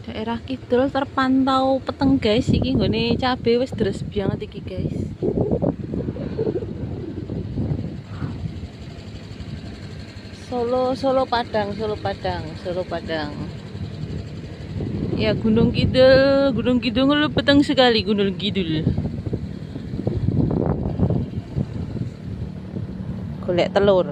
Daerah kidul terpantau peteng guys, iki nggone cabe wis deres banget iki guys. Solo Padang, Solo Padang, Solo Padang. Ya Gunung Kidul peteng sekali Gunung Kidul. Golek telur.